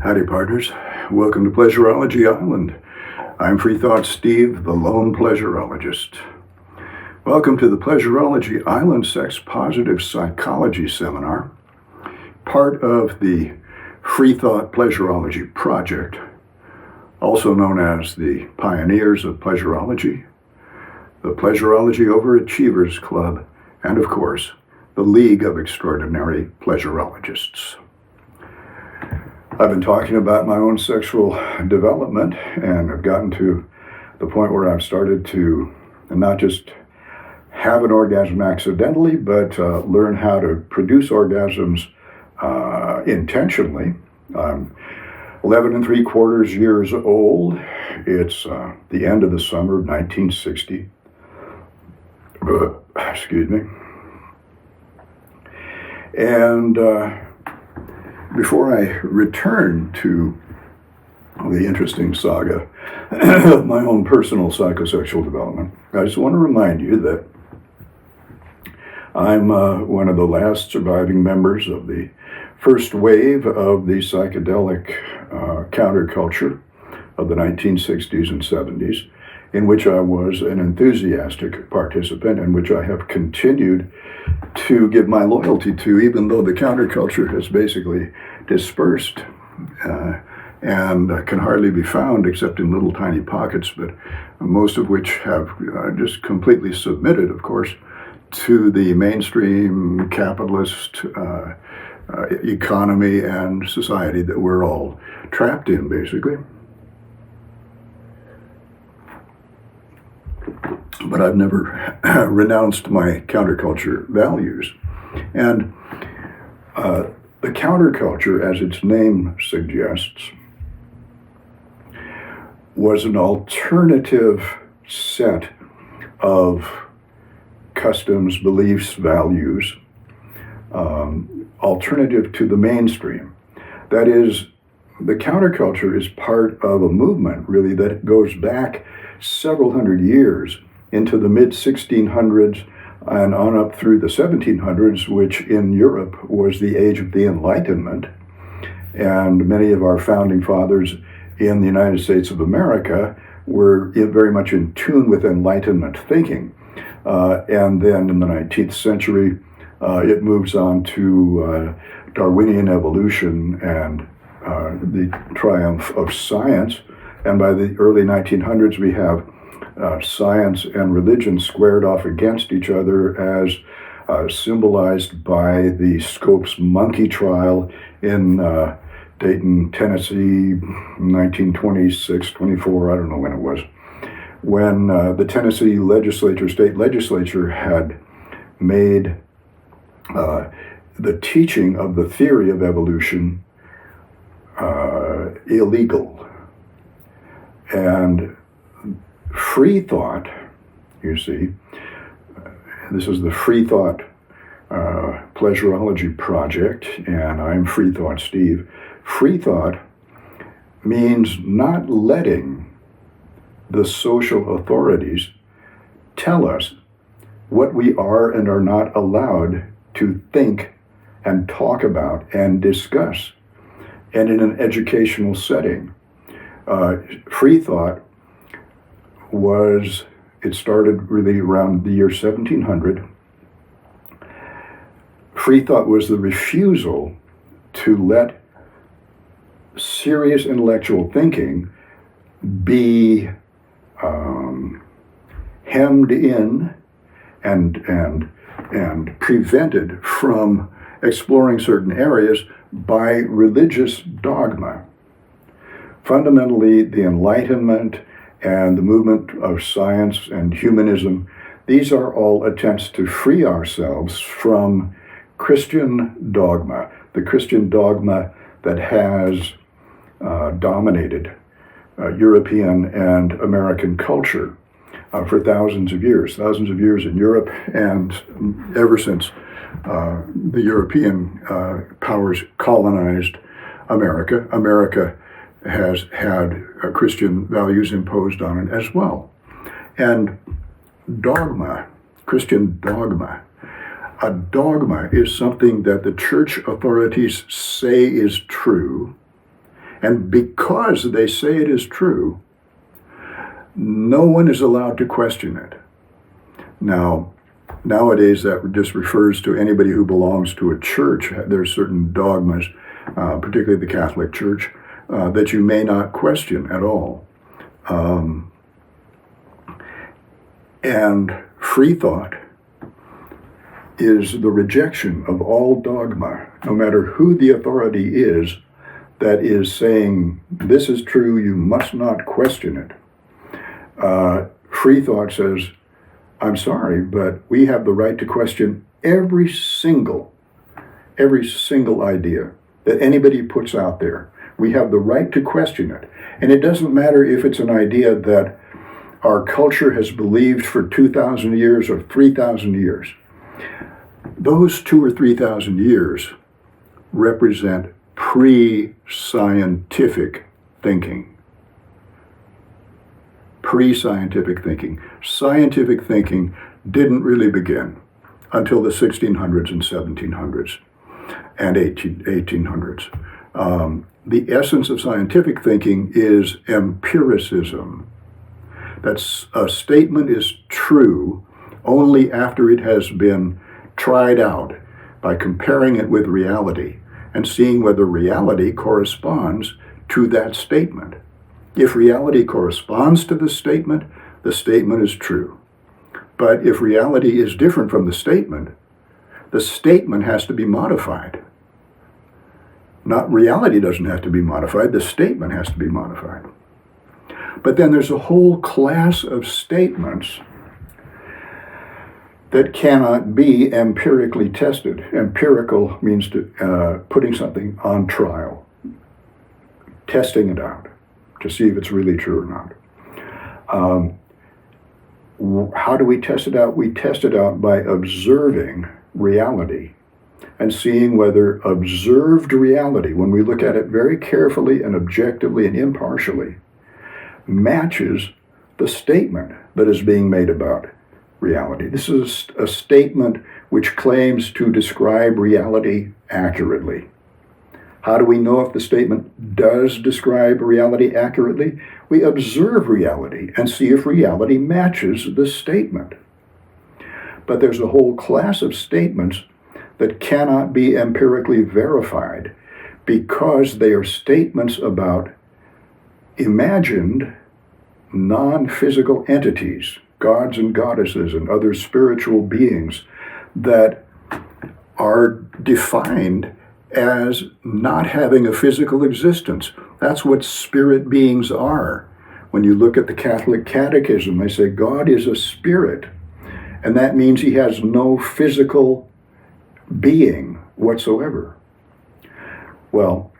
Howdy, partners. Welcome to Pleasurology Island. I'm Freethought Steve, the lone pleasurologist. Welcome to the Pleasurology Island Sex Positive Psychology Seminar, part of the Freethought Pleasurology Project, also known as the Pioneers of Pleasurology, the Pleasurology Overachievers Club, and of course, the League of Extraordinary Pleasurologists. I've been talking about my own sexual development, and I've gotten to the point where I've started to not just have an orgasm accidentally, but learn how to produce orgasms intentionally. I'm 11 3/4 years old. It's the end of the summer of 1960. Excuse me. And before I return to the interesting saga of my own personal psychosexual development, I just want to remind you that I'm one of the last surviving members of the first wave of the psychedelic counterculture of the 1960s and 70s, in which I was an enthusiastic participant, and which I have continued to give my loyalty to, even though the counterculture has basically dispersed and can hardly be found except in little tiny pockets, but most of which have just completely submitted, of course, to the mainstream capitalist economy and society that we're all trapped in, basically. But I've never renounced my counterculture values. And the counterculture, as its name suggests, was an alternative set of customs, beliefs, values, alternative to the mainstream. That is, the counterculture is part of a movement, really, that goes back several hundred years into the mid-1600s and on up through the 1700s, which in Europe was the age of the Enlightenment. And many of our founding fathers in the United States of America were very much in tune with Enlightenment thinking. And then in the 19th century, it moves on to Darwinian evolution and the triumph of science. And by the early 1900s, we have science and religion squared off against each other, as symbolized by the Scopes monkey trial in Dayton, Tennessee, 1926, 24, I don't know when it was, when the Tennessee state legislature had made the teaching of the theory of evolution illegal. And free thought, you see, this is the Free Thought Pleasurology Project, and I'm Freethought Steve. Free thought means not letting the social authorities tell us what we are and are not allowed to think and talk about and discuss, and in an educational setting. Free thought it started really around the year 1700. Free thought was the refusal to let serious intellectual thinking be hemmed in and prevented from exploring certain areas by religious dogma. Fundamentally, the Enlightenment and the movement of science and humanism, these are all attempts to free ourselves from Christian dogma, the Christian dogma that has dominated European and American culture for thousands of years in Europe, and ever since the European powers colonized America. America has had Christian values imposed on it as well. And dogma, Christian dogma, a dogma is something that the church authorities say is true, And because they say it is true, no one is allowed to question it. Now, nowadays that just refers to anybody who belongs to a church. There's certain dogmas, particularly the Catholic Church, that you may not question at all. And free thought is the rejection of all dogma, no matter who the authority is that is saying, this is true, you must not question it. Free thought says, I'm sorry, but we have the right to question every single idea that anybody puts out there. We have the right to question it. And it doesn't matter if it's an idea that our culture has believed for 2,000 years or 3,000 years. Those 2,000 or 3,000 years represent pre-scientific thinking. Pre-scientific thinking. Scientific thinking didn't really begin until the 1600s and 1700s and 1800s. The essence of scientific thinking is empiricism. That a statement is true only after it has been tried out by comparing it with reality and seeing whether reality corresponds to that statement. If reality corresponds to the statement is true. But if reality is different from the statement has to be modified. Not reality doesn't have to be modified, the statement has to be modified. But then there's a whole class of statements that cannot be empirically tested. Empirical means putting something on trial, testing it out to see if it's really true or not. How do we test it out? We test it out by observing reality and seeing whether observed reality, when we look at it very carefully and objectively and impartially, matches the statement that is being made about reality. This is a statement which claims to describe reality accurately. How do we know if the statement does describe reality accurately? We observe reality and see if reality matches the statement. But there's a whole class of statements that cannot be empirically verified because they are statements about imagined non-physical entities, gods and goddesses and other spiritual beings that are defined as not having a physical existence. That's what spirit beings are. When you look at the Catholic Catechism, they say God is a spirit, and that means he has no physical being whatsoever. Well,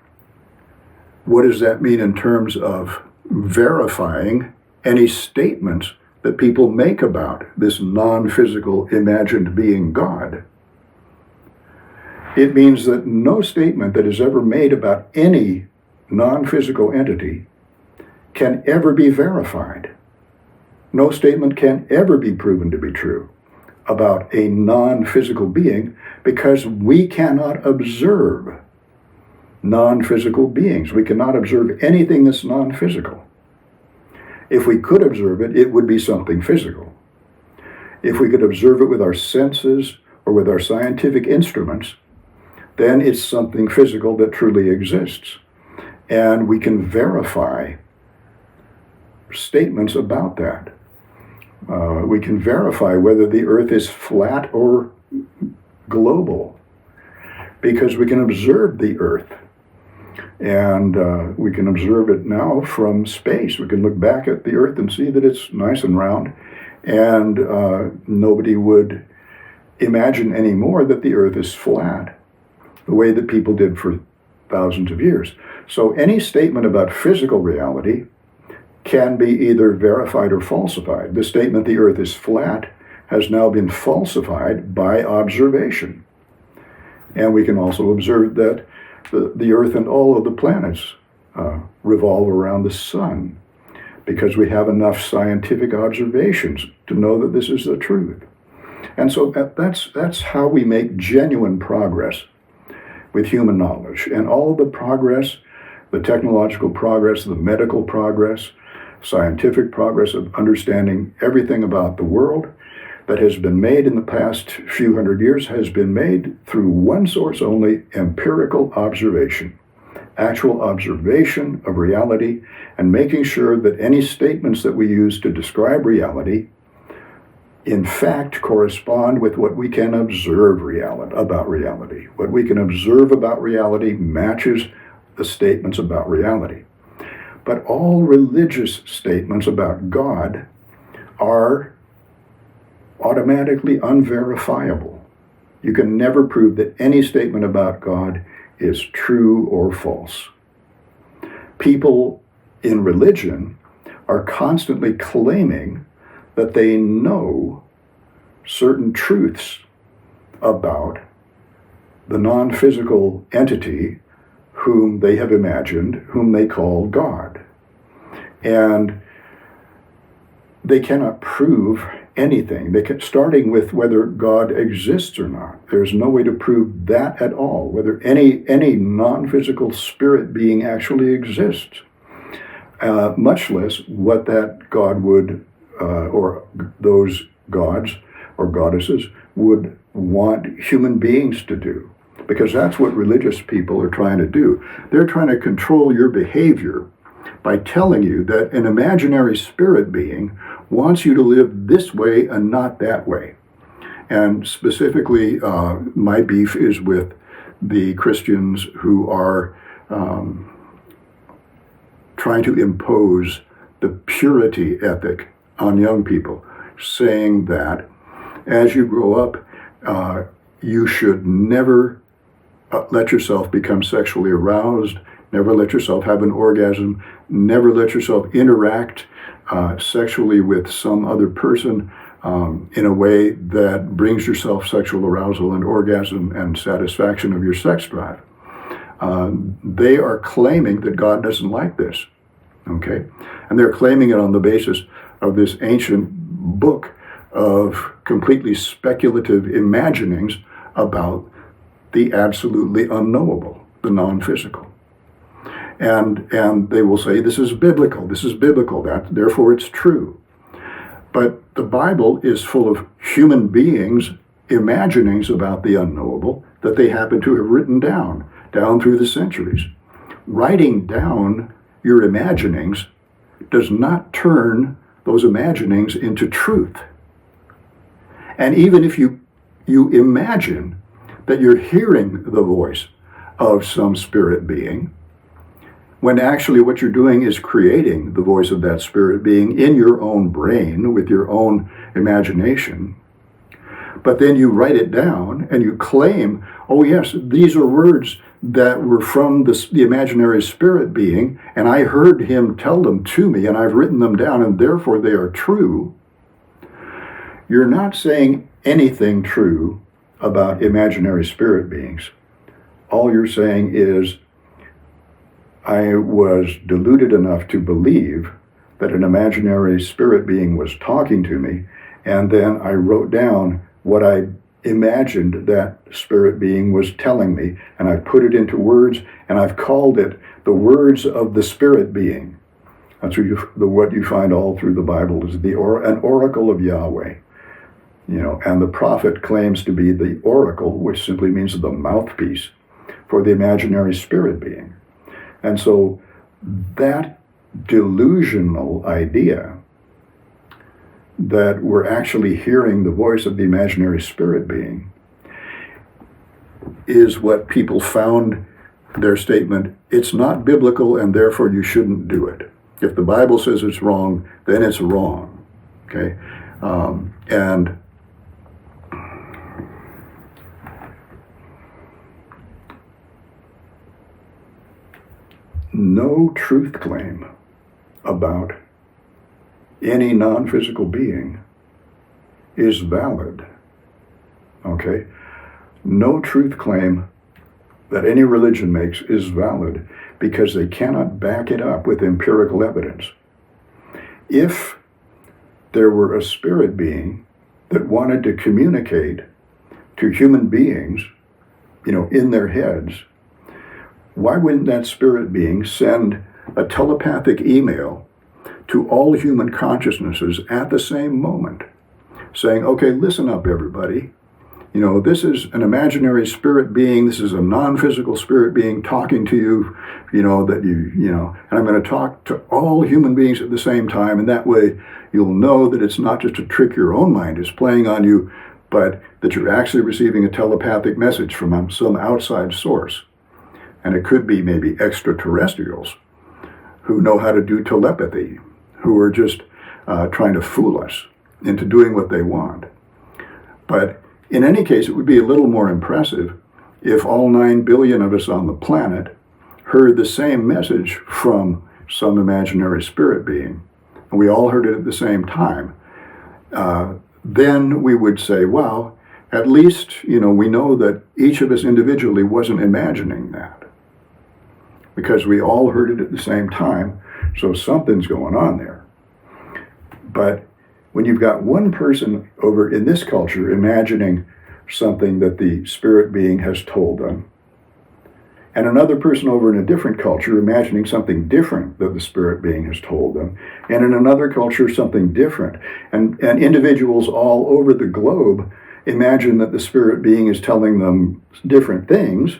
what does that mean in terms of verifying any statements that people make about this non-physical imagined being God? It means that no statement that is ever made about any non-physical entity can ever be verified. No statement can ever be proven to be true about a non-physical being because we cannot observe non-physical beings. We cannot observe anything that's non-physical. If we could observe it, it would be something physical. If we could observe it with our senses or with our scientific instruments, then it's something physical that truly exists. And we can verify statements about that. We can verify whether the earth is flat or global because we can observe the earth. And we can observe it now from space. We can look back at the earth and see that it's nice and round. And nobody would imagine anymore that the earth is flat the way that people did for thousands of years. So any statement about physical reality can be either verified or falsified. The statement the earth is flat has now been falsified by observation. And we can also observe that the earth and all of the planets revolve around the sun because we have enough scientific observations to know that this is the truth. And so that's how we make genuine progress with human knowledge. And all the progress the technological progress, the medical progress, scientific progress of understanding everything about the world that has been made in the past few hundred years has been made through one source only: empirical observation. Actual observation of reality, and making sure that any statements that we use to describe reality in fact correspond with what we can observe about reality. What we can observe about reality matches the statements about reality. But all religious statements about God are automatically unverifiable. You can never prove that any statement about God is true or false. People in religion are constantly claiming that they know certain truths about the non-physical entity whom they have imagined, whom they call God. And they cannot prove anything, starting with whether God exists or not. There's no way to prove that at all, whether any non-physical spirit being actually exists, much less what that God would, or those gods or goddesses would want human beings to do. Because that's what religious people are trying to do. They're trying to control your behavior by telling you that an imaginary spirit being wants you to live this way and not that way. And specifically, my beef is with the Christians who are trying to impose the purity ethic on young people, saying that as you grow up, you should never let yourself become sexually aroused, never let yourself have an orgasm, never let yourself interact sexually with some other person in a way that brings yourself sexual arousal and orgasm and satisfaction of your sex drive. They are claiming that God doesn't like this, okay? And they're claiming it on the basis of this ancient book of completely speculative imaginings about the absolutely unknowable, the non-physical. And they will say, this is biblical, that therefore it's true. But the Bible is full of human beings' imaginings about the unknowable that they happen to have written down through the centuries. Writing down your imaginings does not turn those imaginings into truth. And even if you imagine that you're hearing the voice of some spirit being, when actually what you're doing is creating the voice of that spirit being in your own brain with your own imagination. But then you write it down and you claim, oh yes, these are words that were from the imaginary spirit being, and I heard him tell them to me, and I've written them down, and therefore they are true. You're not saying anything true about imaginary spirit beings. All you're saying is, I was deluded enough to believe that an imaginary spirit being was talking to me, and then I wrote down what I imagined that spirit being was telling me, and I put it into words, and I've called it the words of the spirit being. That's what you find all through the Bible is an oracle of Yahweh. And the prophet claims to be the oracle, which simply means the mouthpiece for the imaginary spirit being. And so that delusional idea that we're actually hearing the voice of the imaginary spirit being is what people found their statement, it's not biblical and therefore you shouldn't do it. If the Bible says it's wrong, then it's wrong, okay? And no truth claim about any non-physical being is valid, okay? No truth claim that any religion makes is valid because they cannot back it up with empirical evidence. If there were a spirit being that wanted to communicate to human beings, in their heads, why wouldn't that spirit being send a telepathic email to all human consciousnesses at the same moment, saying, okay, listen up, everybody. You know, this is an imaginary spirit being, this is a non-physical spirit being talking to you, and I'm going to talk to all human beings at the same time, and that way you'll know that it's not just a trick your own mind is playing on you, but that you're actually receiving a telepathic message from some outside source. And it could be maybe extraterrestrials who know how to do telepathy, who are just trying to fool us into doing what they want. But in any case, it would be a little more impressive if all 9 billion of us on the planet heard the same message from some imaginary spirit being, and we all heard it at the same time. Then we would say, well, at least, we know that each of us individually wasn't imagining that, because we all heard it at the same time, so something's going on there. But when you've got one person over in this culture imagining something that the spirit being has told them, and another person over in a different culture imagining something different that the spirit being has told them, and in another culture something different, and individuals all over the globe imagine that the spirit being is telling them different things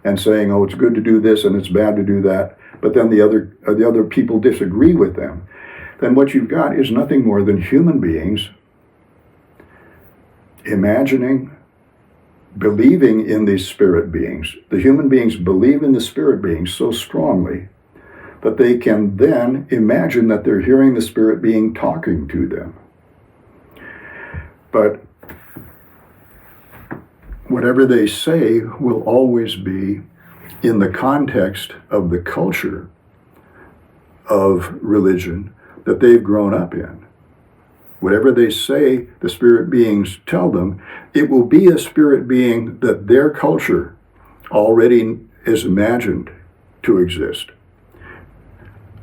and saying, oh, it's good to do this and it's bad to do that, but then the other people disagree with them, then what you've got is nothing more than human beings imagining, believing in these spirit beings. The human beings believe in the spirit beings so strongly that they can then imagine that they're hearing the spirit being talking to them. But whatever they say will always be in the context of the culture of religion that they've grown up in. Whatever they say the spirit beings tell them, it will be a spirit being that their culture already is imagined to exist.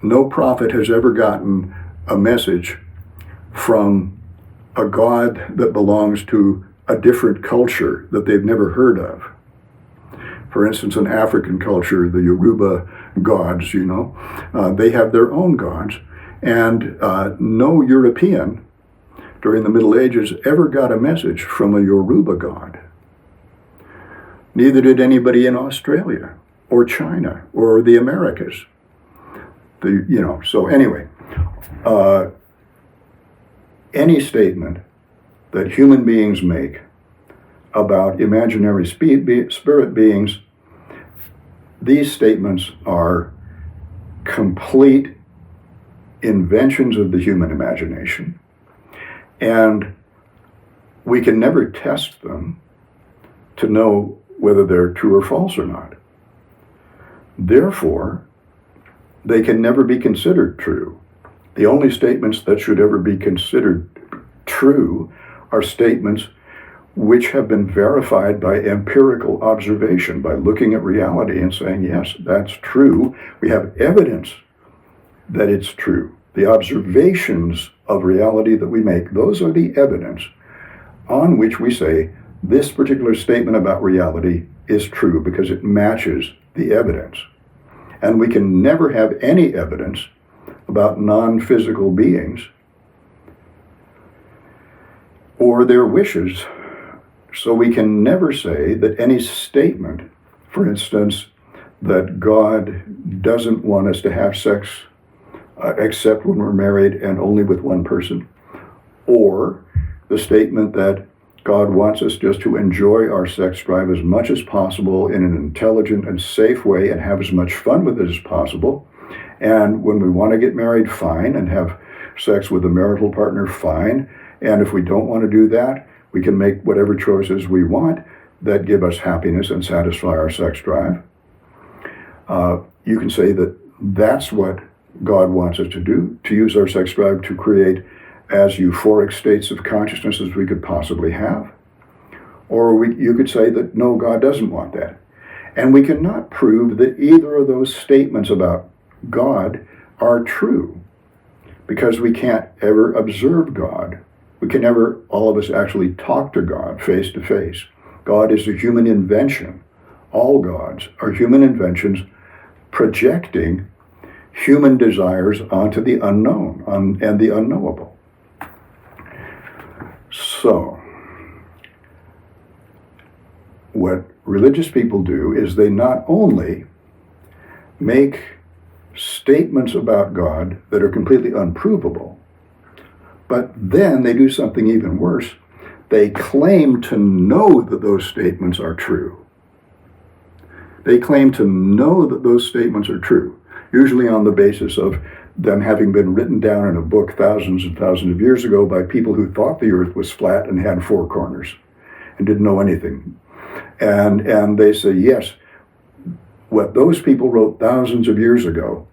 No prophet has ever gotten a message from a god that belongs to a different culture that they've never heard of. For instance, in African culture, the Yoruba gods, they have their own gods, and no European during the Middle Ages ever got a message from a Yoruba god. Neither did anybody in Australia or China or the Americas. So anyway, any statement that human beings make about imaginary spirit beings, these statements are complete inventions of the human imagination, and we can never test them to know whether they're true or false or not. Therefore, they can never be considered true. The only statements that should ever be considered true are statements which have been verified by empirical observation, by looking at reality and saying, yes, that's true. We have evidence that it's true. The observations of reality that we make, those are the evidence on which we say this particular statement about reality is true because it matches the evidence. And we can never have any evidence about non-physical beings or their wishes. So we can never say that any statement, for instance, that God doesn't want us to have sex except when we're married and only with one person, or the statement that God wants us just to enjoy our sex drive as much as possible in an intelligent and safe way and have as much fun with it as possible. And when we want to get married, fine, and have sex with a marital partner, fine. And if we don't want to do that, we can make whatever choices we want that give us happiness and satisfy our sex drive. You can say that that's what God wants us to do, to use our sex drive to create as euphoric states of consciousness as we could possibly have. Or you could say that, no, God doesn't want that. And we cannot prove that either of those statements about God are true, because we can't ever observe God. We can never, all of us, actually talk to God face to face. God is a human invention. All gods are human inventions projecting human desires onto the unknown and the unknowable. So, what religious people do is they not only make statements about God that are completely unprovable, but then they do something even worse. They claim to know that those statements are true. They claim to know that those statements are true, usually on the basis of them having been written down in a book thousands and thousands of years ago by people who thought the earth was flat and had four corners and didn't know anything. And they say, yes, what those people wrote thousands of years ago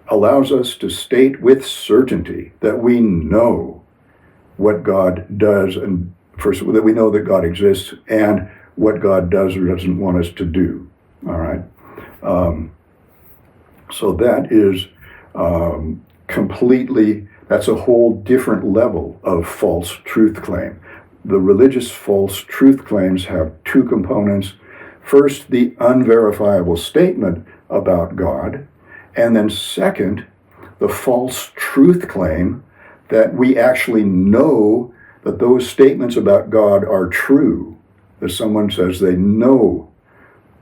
allows us to state with certainty that we know what God does, and first that we know that God exists and what God does or doesn't want us to do. All right. So that is completely, that's a whole different level of false truth claim. The religious false truth claims have two components. First, the unverifiable statement about God, and then second, the false truth claim that we actually know that those statements about God are true. That someone says they know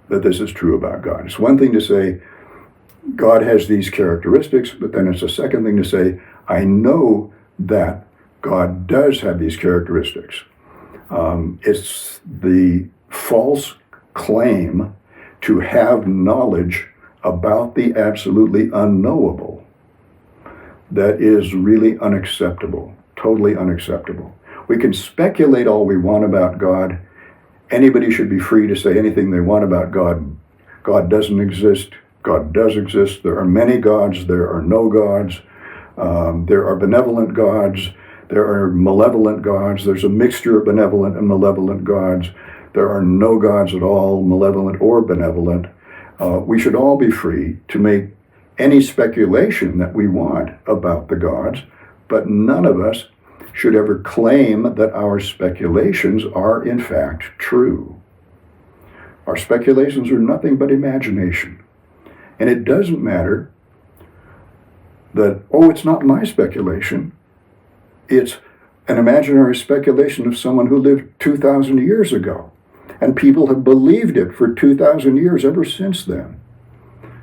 that this is true about God. It's one thing to say, God has these characteristics, but then it's a second thing to say, I know that God does have these characteristics. It's the false claim to have knowledge about the absolutely unknowable that is really unacceptable, totally unacceptable. We can speculate all we want about God. Anybody should be free to say anything they want about God. God doesn't exist. God does exist. There are many gods. There are no gods. There are benevolent gods. There are malevolent gods. There's a mixture of benevolent and malevolent gods. There are no gods at all, malevolent or benevolent. We should all be free to make any speculation that we want about the gods, but none of us should ever claim that our speculations are in fact true. Our speculations are nothing but imagination. And it doesn't matter that, it's not my speculation. It's an imaginary speculation of someone who lived 2,000 years ago. And people have believed it for 2,000 years ever since then.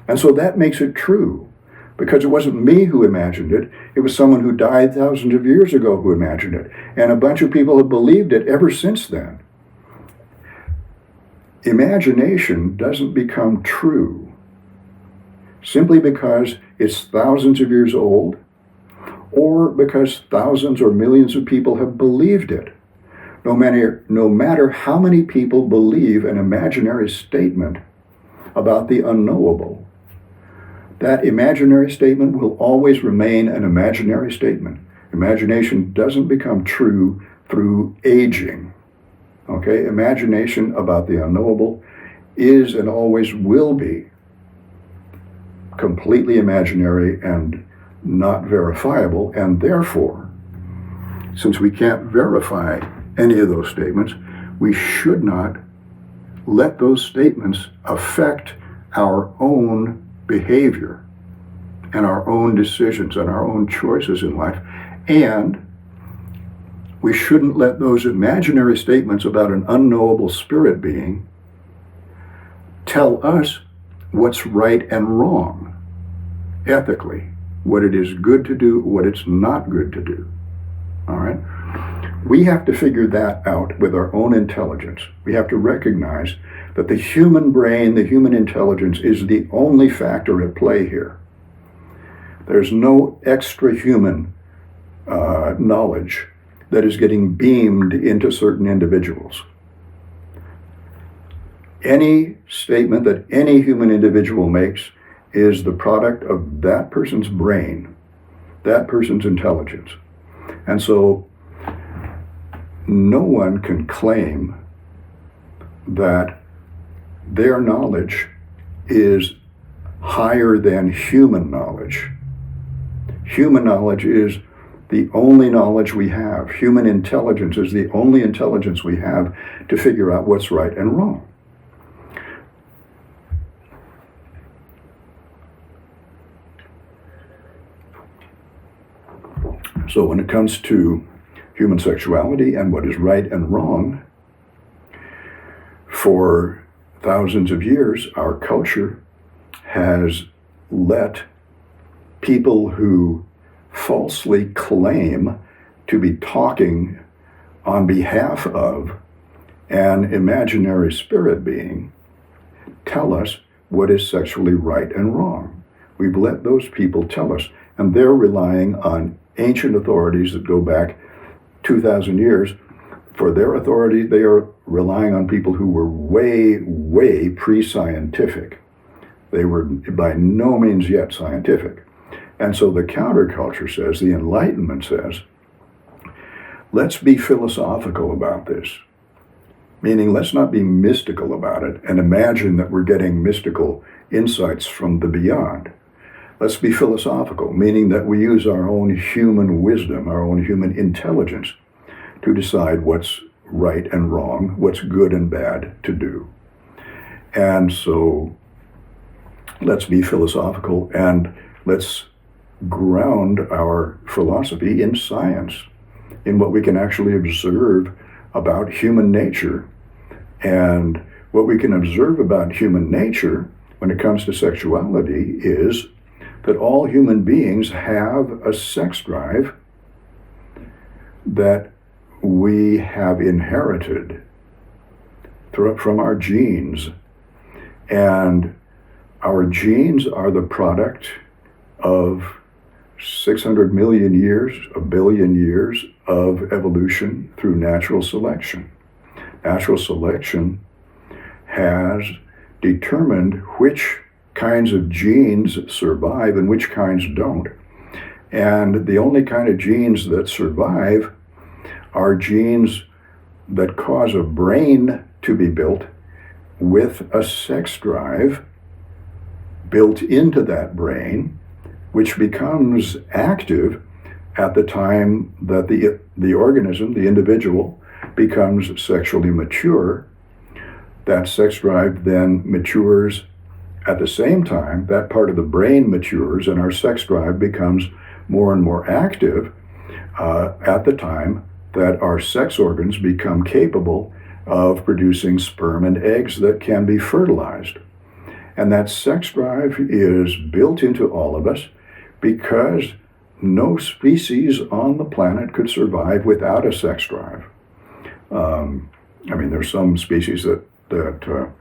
And so that makes it true, because it wasn't me who imagined it. It was someone who died thousands of years ago who imagined it. And a bunch of people have believed it ever since then. Imagination doesn't become true simply because it's thousands of years old, or because thousands or millions of people have believed it. No matter how many people believe an imaginary statement about the unknowable, that imaginary statement will always remain an imaginary statement. Imagination doesn't become true through aging. Okay? Imagination about the unknowable is and always will be completely imaginary and not verifiable, and therefore, since we can't verify any of those statements, we should not let those statements affect our own behavior and our own decisions and our own choices in life. And we shouldn't let those imaginary statements about an unknowable spirit being tell us what's right and wrong ethically, what it is good to do, what it's not good to do. All right? We have to figure that out with our own intelligence. We have to recognize that the human brain, the human intelligence, is the only factor at play here. There's no extra human knowledge that is getting beamed into certain individuals. Any statement that any human individual makes is the product of that person's brain, that person's intelligence. And so no one can claim that their knowledge is higher than human knowledge. Human knowledge is the only knowledge we have. Human intelligence is the only intelligence we have to figure out what's right and wrong. So when it comes to human sexuality and what is right and wrong, for thousands of years, our culture has let people who falsely claim to be talking on behalf of an imaginary spirit being tell us what is sexually right and wrong. We've let those people tell us, and they're relying on ancient authorities that go back 2,000 years. For their authority, they are relying on people who were way, way pre-scientific. They were by no means yet scientific. And so the counterculture says, the Enlightenment says, let's be philosophical about this. Meaning, let's not be mystical about it and imagine that we're getting mystical insights from the beyond. Let's be philosophical, meaning that we use our own human wisdom, our own human intelligence to decide what's right and wrong, what's good and bad to do. And so let's be philosophical and let's ground our philosophy in science, in what we can actually observe about human nature. And what we can observe about human nature when it comes to sexuality is that all human beings have a sex drive that we have inherited from our genes. And our genes are the product of 600 million years, a billion years of evolution through natural selection. Natural selection has determined which kinds of genes survive and which kinds don't. And the only kind of genes that survive are genes that cause a brain to be built with a sex drive built into that brain, which becomes active at the time that the organism, the individual, becomes sexually mature. That sex drive then matures at the same time. That part of the brain matures and our sex drive becomes more and more active at the time that our sex organs become capable of producing sperm and eggs that can be fertilized. And that sex drive is built into all of us because no species on the planet could survive without a sex drive. There's some species that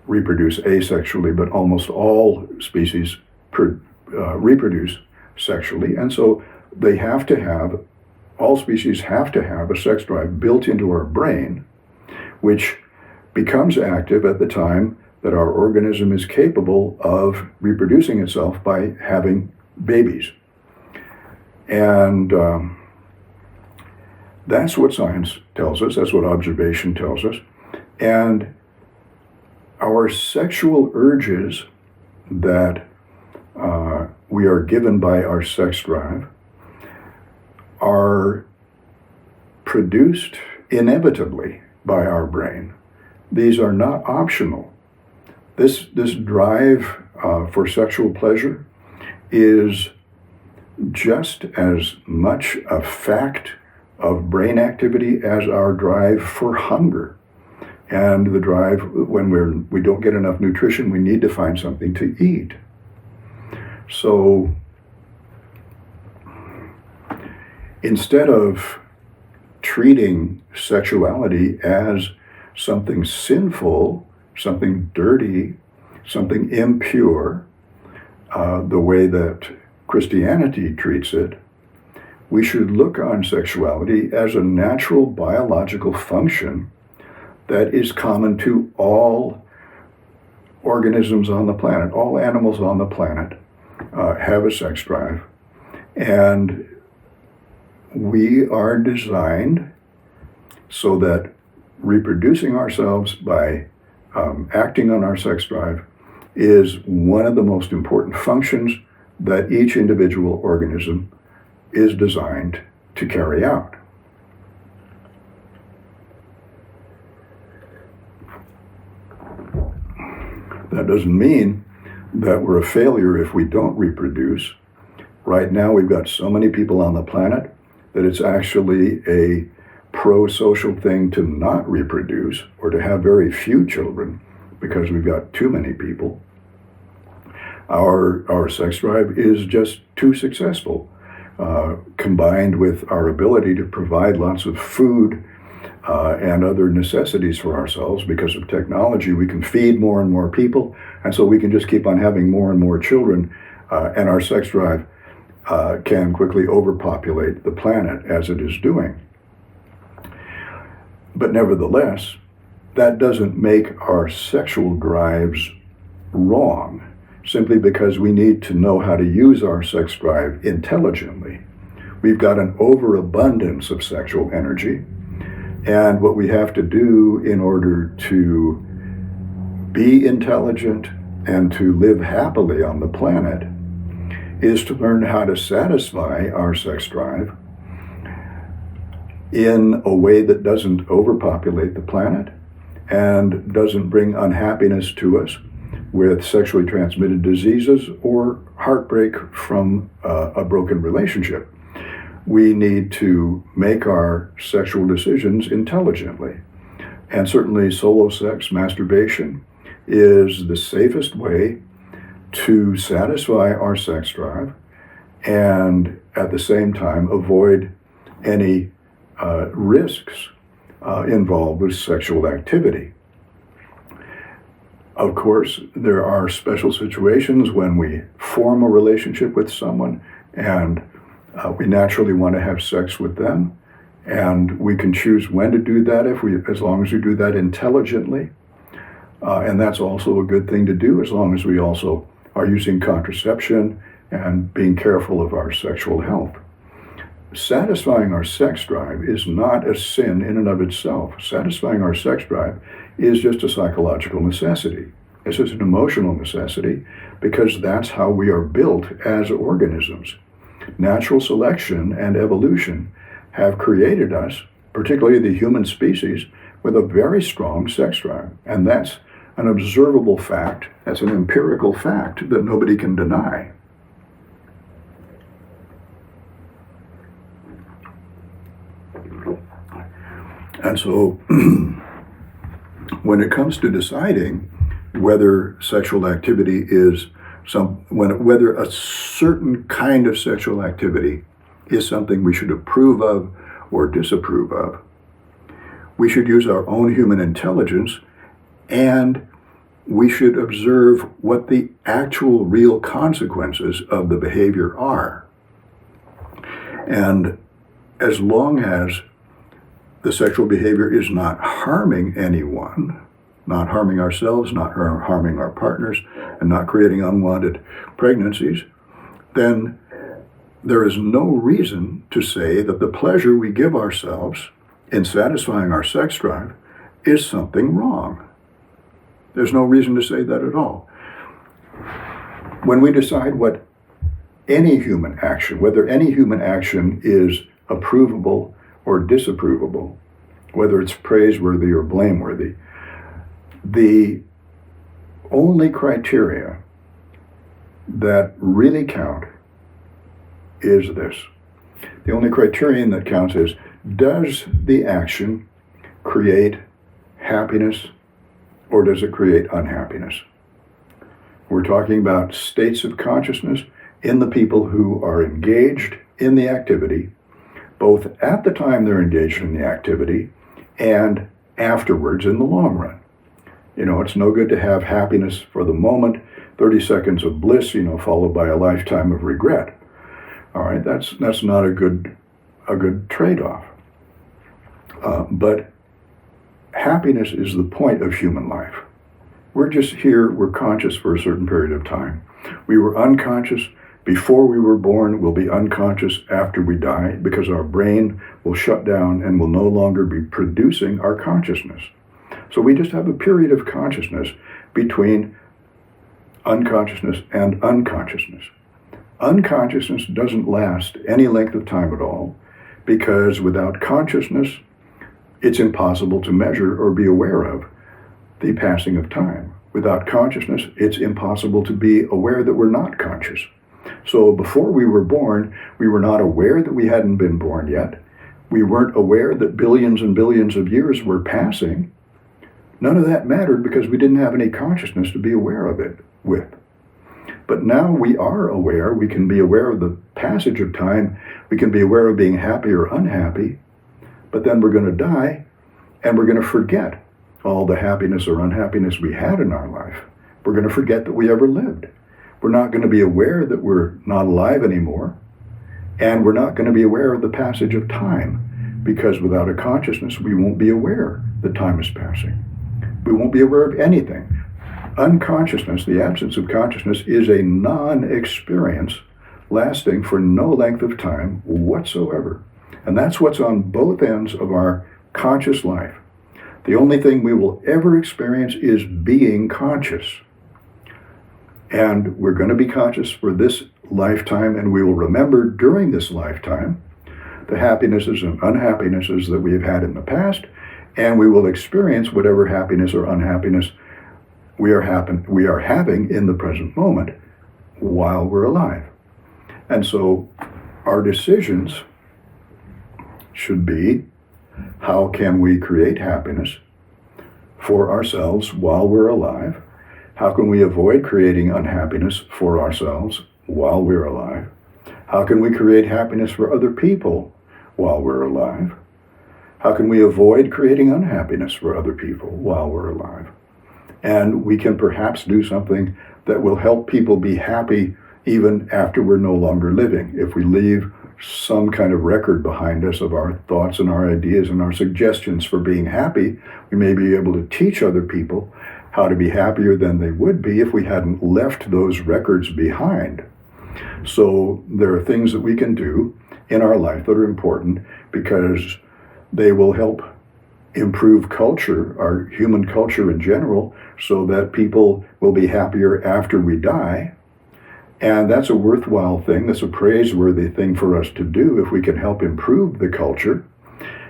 reproduce asexually, but almost all species reproduce sexually. And so all species have to have a sex drive built into our brain, which becomes active at the time that our organism is capable of reproducing itself by having babies. And that's what science tells us, that's what observation tells us. And our sexual urges that we are given by our sex drive are produced inevitably by our brain. These are not optional. This drive for sexual pleasure is just as much a fact of brain activity as our drive for hunger. And the drive when we don't get enough nutrition, we need to find something to eat. So instead of treating sexuality as something sinful, something dirty, something impure, the way that Christianity treats it, we should look on sexuality as a natural biological function that is common to all organisms on the planet. All animals on the planet have a sex drive. And we are designed so that reproducing ourselves by acting on our sex drive is one of the most important functions that each individual organism is designed to carry out. That doesn't mean that we're a failure if we don't reproduce. Right now, we've got so many people on the planet that it's actually a pro-social thing to not reproduce or to have very few children because we've got too many people. Our sex drive is just too successful, combined with our ability to provide lots of food and other necessities for ourselves. Because of technology, we can feed more and more people, and so we can just keep on having more and more children, and our sex drive can quickly overpopulate the planet as it is doing. But nevertheless, that doesn't make our sexual drives wrong, simply because we need to know how to use our sex drive intelligently. We've got an overabundance of sexual energy, and what we have to do in order to be intelligent and to live happily on the planet is to learn how to satisfy our sex drive in a way that doesn't overpopulate the planet and doesn't bring unhappiness to us with sexually transmitted diseases or heartbreak from a broken relationship. We need to make our sexual decisions intelligently. And certainly solo sex, masturbation, is the safest way to satisfy our sex drive and at the same time avoid any risks involved with sexual activity. Of course, there are special situations when we form a relationship with someone and we naturally want to have sex with them, and we can choose when to do that as long as we do that intelligently. And that's also a good thing to do as long as we also are using contraception and being careful of our sexual health. Satisfying our sex drive is not a sin in and of itself. Satisfying our sex drive is just a psychological necessity. It's just an emotional necessity because that's how we are built as organisms. Natural selection and evolution have created us, particularly the human species, with a very strong sex drive. And that's an observable fact. That's an empirical fact that nobody can deny. And so when it comes to deciding whether sexual activity is whether a certain kind of sexual activity is something we should approve of or disapprove of, we should use our own human intelligence, and we should observe what the actual real consequences of the behavior are. And as long as the sexual behavior is not harming anyone, not harming ourselves, not harming our partners, and not creating unwanted pregnancies, then there is no reason to say that the pleasure we give ourselves in satisfying our sex drive is something wrong. There's no reason to say that at all. When we decide what any human action, whether any human action is approvable or disapprovable, whether it's praiseworthy or blameworthy, the only criteria that really count is this. The only criterion that counts is, does the action create happiness or does it create unhappiness? We're talking about states of consciousness in the people who are engaged in the activity, both at the time they're engaged in the activity and afterwards in the long run. You know, it's no good to have happiness for the moment, 30 seconds of bliss, followed by a lifetime of regret. All right, that's not a good trade-off. But happiness is the point of human life. We're just here, we're conscious for a certain period of time. We were unconscious before we were born, we'll be unconscious after we die because our brain will shut down and will no longer be producing our consciousness. So we just have a period of consciousness between unconsciousness and unconsciousness. Unconsciousness doesn't last any length of time at all because without consciousness, it's impossible to measure or be aware of the passing of time. Without consciousness, it's impossible to be aware that we're not conscious. So before we were born, we were not aware that we hadn't been born yet. We weren't aware that billions and billions of years were passing. None of that mattered because we didn't have any consciousness to be aware of it with. But now we are aware. We can be aware of the passage of time. We can be aware of being happy or unhappy. But then we're going to die, and we're going to forget all the happiness or unhappiness we had in our life. We're going to forget that we ever lived. We're not going to be aware that we're not alive anymore. And we're not going to be aware of the passage of time, because without a consciousness, we won't be aware that time is passing. We won't be aware of anything. Unconsciousness, the absence of consciousness, is a non-experience lasting for no length of time whatsoever. And that's what's on both ends of our conscious life. The only thing we will ever experience is being conscious. And we're going to be conscious for this lifetime, and we will remember during this lifetime the happinesses and unhappinesses that we have had in the past, and we will experience whatever happiness or unhappiness we are having in the present moment while we're alive. And so our decisions should be, how can we create happiness for ourselves while we're alive? How can we avoid creating unhappiness for ourselves while we're alive? How can we create happiness for other people while we're alive? How can we avoid creating unhappiness for other people while we're alive? And we can perhaps do something that will help people be happy even after we're no longer living. If we leave some kind of record behind us of our thoughts and our ideas and our suggestions for being happy, we may be able to teach other people how to be happier than they would be if we hadn't left those records behind. So there are things that we can do in our life that are important because they will help improve culture, our human culture in general, so that people will be happier after we die. And that's a worthwhile thing. That's a praiseworthy thing for us to do if we can help improve the culture.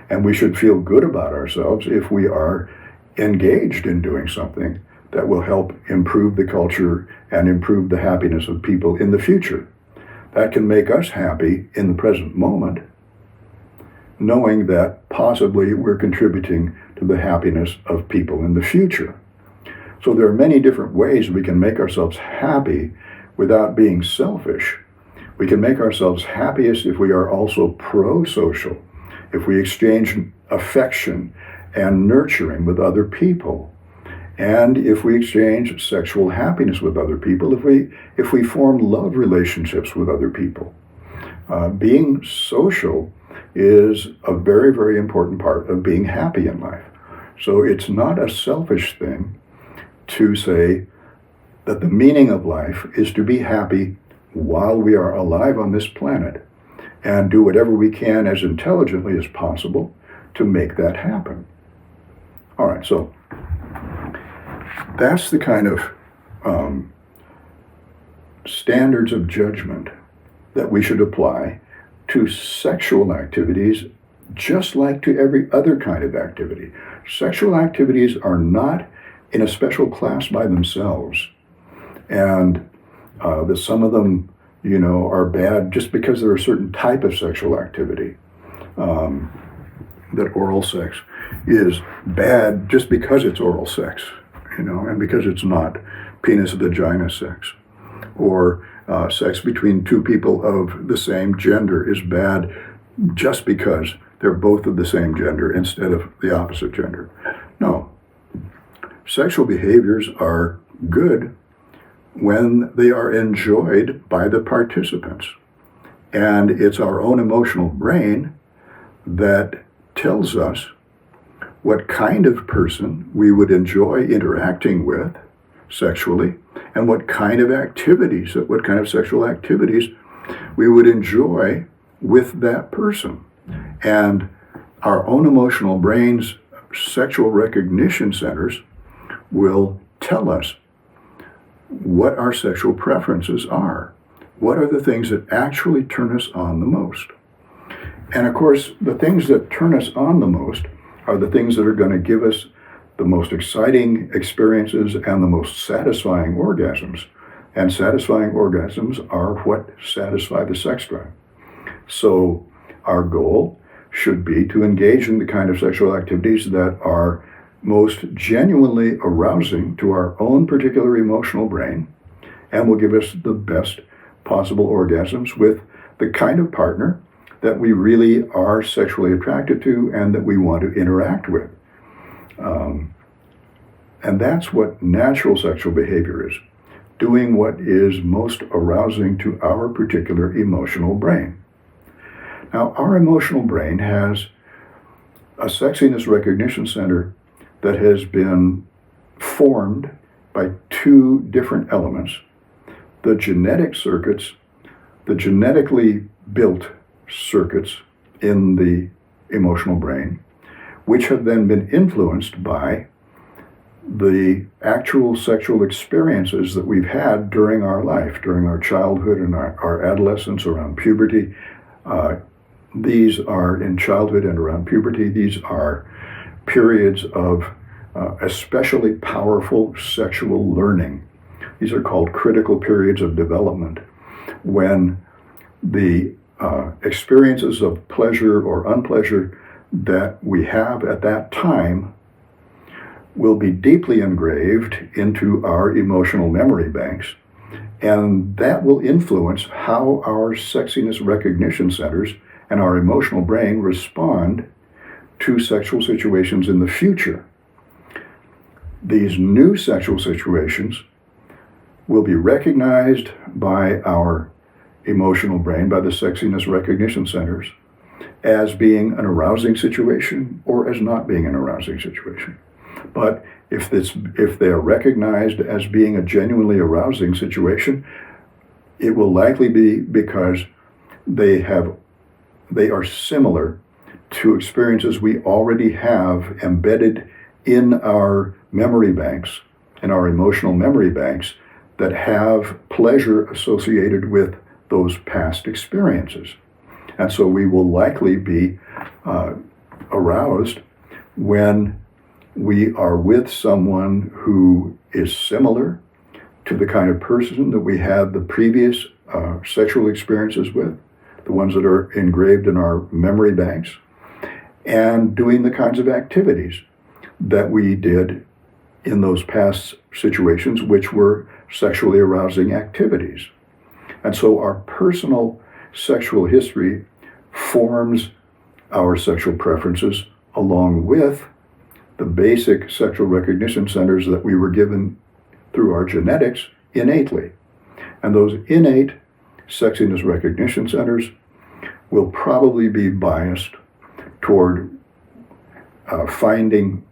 And we should feel good about ourselves if we are engaged in doing something that will help improve the culture and improve the happiness of people in the future. That can make us happy in the present moment, knowing that possibly we're contributing to the happiness of people in the future. So there are many different ways we can make ourselves happy without being selfish. We can make ourselves happiest if we are also pro-social, if we exchange affection and nurturing with other people, and if we exchange sexual happiness with other people, if we form love relationships with other people. Being social is a very, very important part of being happy in life. So it's not a selfish thing to say that the meaning of life is to be happy while we are alive on this planet and do whatever we can as intelligently as possible to make that happen. All right, so that's the kind of standards of judgment that we should apply to sexual activities, just like to every other kind of activity. Sexual activities are not in a special class by themselves, and that some of them, are bad just because they're a certain type of sexual activity. That oral sex is bad just because it's oral sex, and because it's not penis-vagina sex. Or sex between two people of the same gender is bad just because they're both of the same gender instead of the opposite gender. No. Sexual behaviors are good when they are enjoyed by the participants. And it's our own emotional brain that tells us what kind of person we would enjoy interacting with sexually, and what kind of sexual activities we would enjoy with that person. And our own emotional brain's sexual recognition centers will tell us what our sexual preferences are. What are the things that actually turn us on the most? And of course, the things that turn us on the most are the things that are going to give us the most exciting experiences and the most satisfying orgasms. And satisfying orgasms are what satisfy the sex drive. So our goal should be to engage in the kind of sexual activities that are most genuinely arousing to our own particular emotional brain and will give us the best possible orgasms with the kind of partner that we really are sexually attracted to and that we want to interact with. And that's what natural sexual behavior is, doing what is most arousing to our particular emotional brain. Now, our emotional brain has a sexiness recognition center that has been formed by two different elements: the genetic circuits, the genetically built circuits in the emotional brain, which have then been influenced by the actual sexual experiences that we've had during our life, during our childhood and our adolescence, around puberty. These are in childhood and around puberty. These are periods of especially powerful sexual learning. These are called critical periods of development, when the experiences of pleasure or unpleasure that we have at that time will be deeply engraved into our emotional memory banks, and that will influence how our sexiness recognition centers and our emotional brain respond to sexual situations in the future. These new sexual situations will be recognized by our emotional brain, by the sexiness recognition centers, as being an arousing situation or as not being an arousing situation. But if they are recognized as being a genuinely arousing situation, it will likely be because they are similar to experiences we already have embedded in our memory banks, in our emotional memory banks, that have pleasure associated with those past experiences. And so we will likely be aroused when we are with someone who is similar to the kind of person that we had the previous sexual experiences with, the ones that are engraved in our memory banks, and doing the kinds of activities that we did in those past situations, which were sexually arousing activities. And so our personal sexual history forms our sexual preferences along with the basic sexual recognition centers that we were given through our genetics innately. And those innate sexiness recognition centers will probably be biased toward finding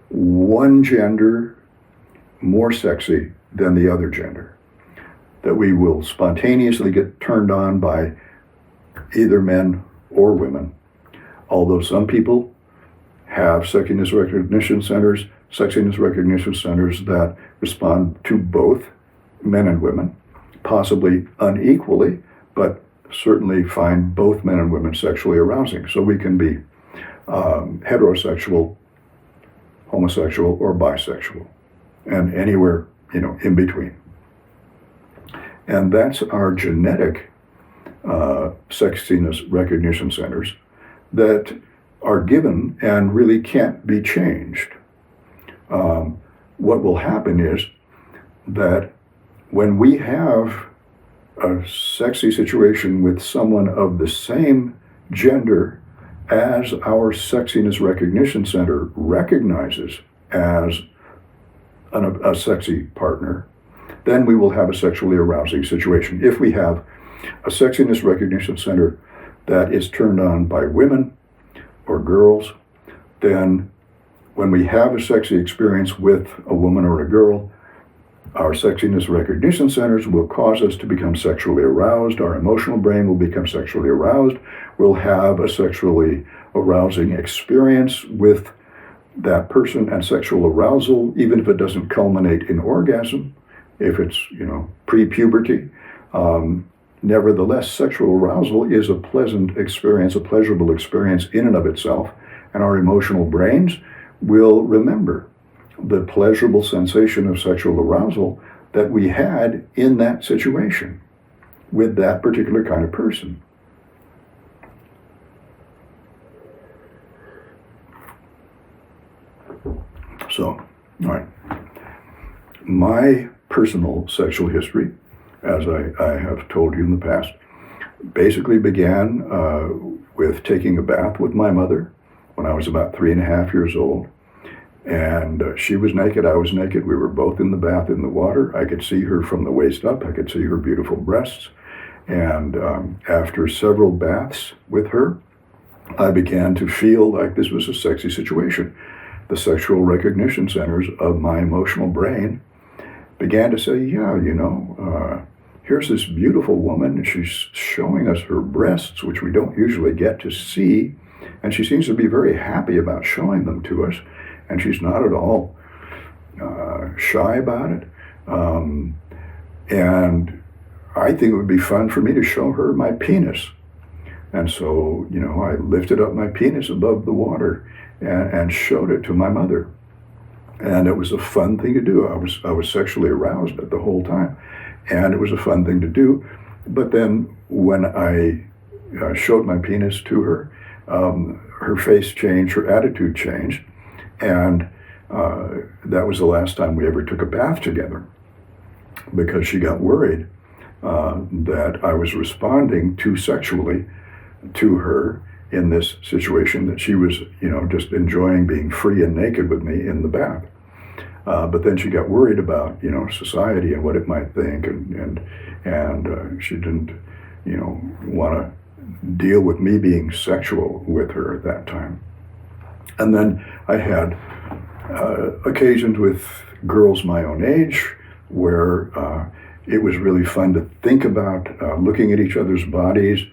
one gender more sexy than the other gender. That we will spontaneously get turned on by either men or women. Although some people have sexiness recognition centers that respond to both men and women, possibly unequally, but certainly find both men and women sexually arousing. So we can be heterosexual, homosexual, or bisexual, and anywhere, in between. And that's our genetic sexiness recognition centers that are given and really can't be changed. What will happen is that when we have a sexy situation with someone of the same gender as our sexiness recognition center recognizes as a sexy partner, then we will have a sexually arousing situation. If we have a sexiness recognition center that is turned on by women or girls, then when we have a sexy experience with a woman or a girl, our sexiness recognition centers will cause us to become sexually aroused. Our emotional brain will become sexually aroused. We'll have a sexually arousing experience with that person, and sexual arousal, even if it doesn't culminate in orgasm, if it's, pre-puberty, nevertheless, sexual arousal is a pleasant experience, a pleasurable experience in and of itself, and our emotional brains will remember the pleasurable sensation of sexual arousal that we had in that situation with that particular kind of person. So, all right. My personal sexual history, as I have told you in the past, basically began with taking a bath with my mother when I was about 3.5 years old. And she was naked, I was naked. We were both in the bath in the water. I could see her from the waist up. I could see her beautiful breasts. And after several baths with her, I began to feel like this was a sexy situation. The sexual recognition centers of my emotional brain began to say, yeah, here's this beautiful woman, and she's showing us her breasts, which we don't usually get to see, and she seems to be very happy about showing them to us, and she's not at all shy about it. And I think it would be fun for me to show her my penis. And so, I lifted up my penis above the water and showed it to my mother. And it was a fun thing to do. I was sexually aroused at the whole time. And it was a fun thing to do. But then when I showed my penis to her, her face changed, her attitude changed. And that was the last time we ever took a bath together, because she got worried that I was responding too sexually to her in this situation, that she was, just enjoying being free and naked with me in the bath. But then she got worried about, society and what it might think, and she didn't, want to deal with me being sexual with her at that time. And then I had occasions with girls my own age where it was really fun to think about looking at each other's bodies,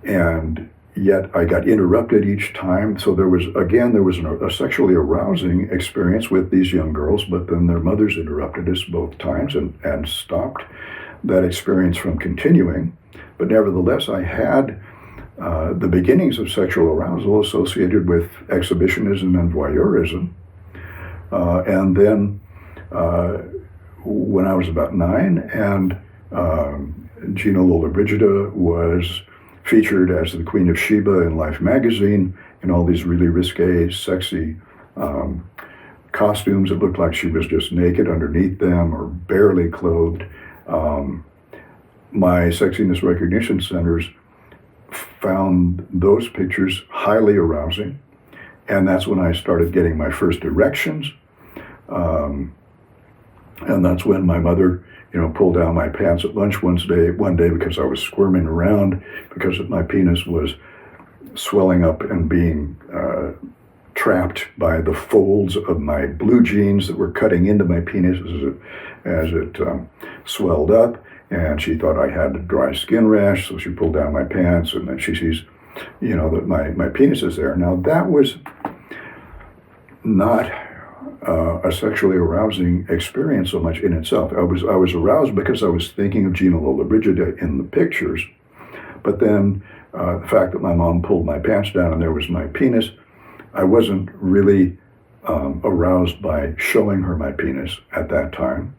and yet I got interrupted each time. So there was a sexually arousing experience with these young girls, but then their mothers interrupted us both times and stopped that experience from continuing. But nevertheless, I had the beginnings of sexual arousal associated with exhibitionism and voyeurism. And then when I was about 9, and Gina Lollobrigida was featured as the Queen of Sheba in Life magazine in all these really risque, sexy costumes. It looked like she was just naked underneath them or barely clothed. My sexiness recognition centers found those pictures highly arousing, and that's when I started getting my first erections. And that's when my mother, pulled down my pants at lunch one day because I was squirming around because my penis was swelling up and being trapped by the folds of my blue jeans that were cutting into my penis as it swelled up. And she thought I had a dry skin rash, so she pulled down my pants, and then she sees, that my penis is there. Now, that was not a sexually arousing experience so much in itself. I was aroused because I was thinking of Gina Lollobrigida in the pictures, but then the fact that my mom pulled my pants down and there was my penis, I wasn't really aroused by showing her my penis at that time.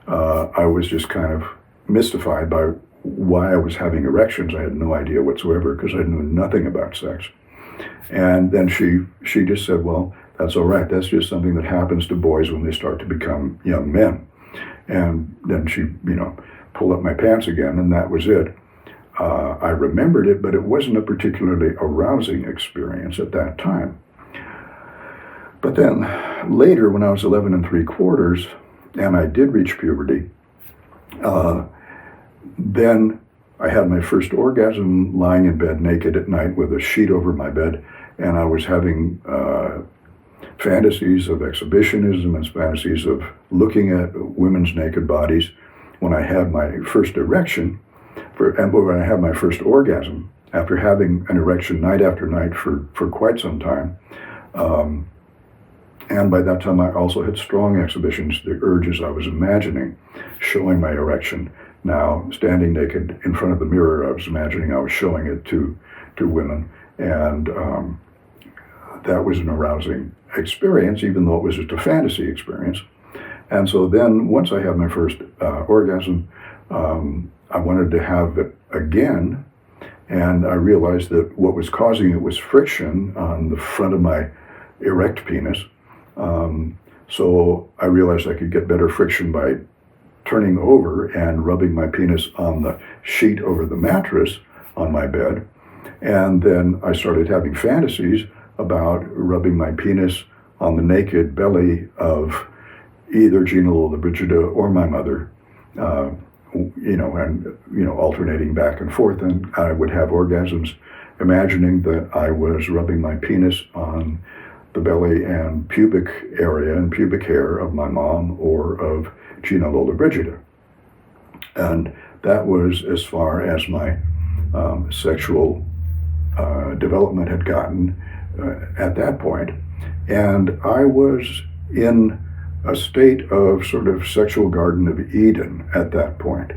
I was just kind of mystified by why I was having erections. I had no idea whatsoever because I knew nothing about sex. And then she just said, well, that's all right. That's just something that happens to boys when they start to become young men. And then she, pulled up my pants again, and that was it. I remembered it, but it wasn't a particularly arousing experience at that time. But then later, when I was 11 3/4, and I did reach puberty, then I had my first orgasm lying in bed naked at night with a sheet over my bed, and I was having fantasies of exhibitionism and fantasies of looking at women's naked bodies when I had my first erection, and when I had my first orgasm, after having an erection night after night for quite some time. And by that time, I also had strong exhibitions, the urges I was imagining, showing my erection. Now, standing naked in front of the mirror, I was imagining I was showing it to women. And that was an arousing experience, even though it was just a fantasy experience. And so then, once I had my first orgasm, I wanted to have it again, and I realized that what was causing it was friction on the front of my erect penis. So I realized I could get better friction by turning over and rubbing my penis on the sheet over the mattress on my bed. And then I started having fantasies about rubbing my penis on the naked belly of either Gina Lollobrigida or my mother, alternating back and forth. And I would have orgasms imagining that I was rubbing my penis on the belly and pubic area and pubic hair of my mom or of Gina Lollobrigida. And that was as far as my sexual development had gotten at that point. And I was in a state of sort of sexual Garden of Eden at that point.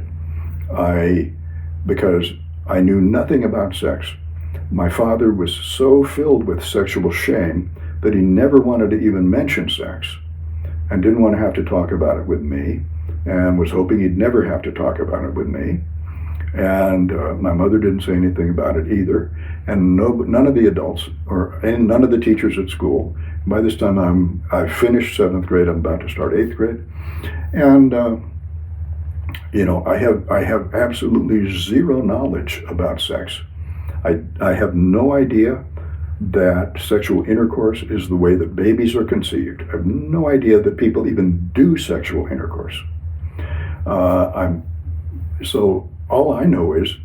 Because I knew nothing about sex. My father was so filled with sexual shame that he never wanted to even mention sex and didn't want to have to talk about it with me, and was hoping he'd never have to talk about it with me. And my mother didn't say anything about it either. And none of the adults and none of the teachers at school. By this time I finished 7th grade, I'm about to start 8th grade. And I have absolutely zero knowledge about sex. I have no idea that sexual intercourse is the way that babies are conceived. I have no idea that people even do sexual intercourse. So all I know is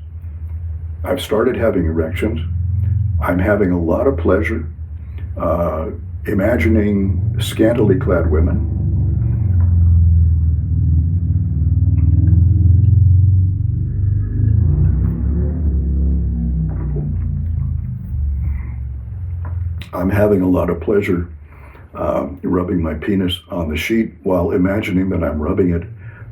I've started having erections. I'm having a lot of pleasure imagining scantily clad women. I'm having a lot of pleasure rubbing my penis on the sheet while imagining that I'm rubbing it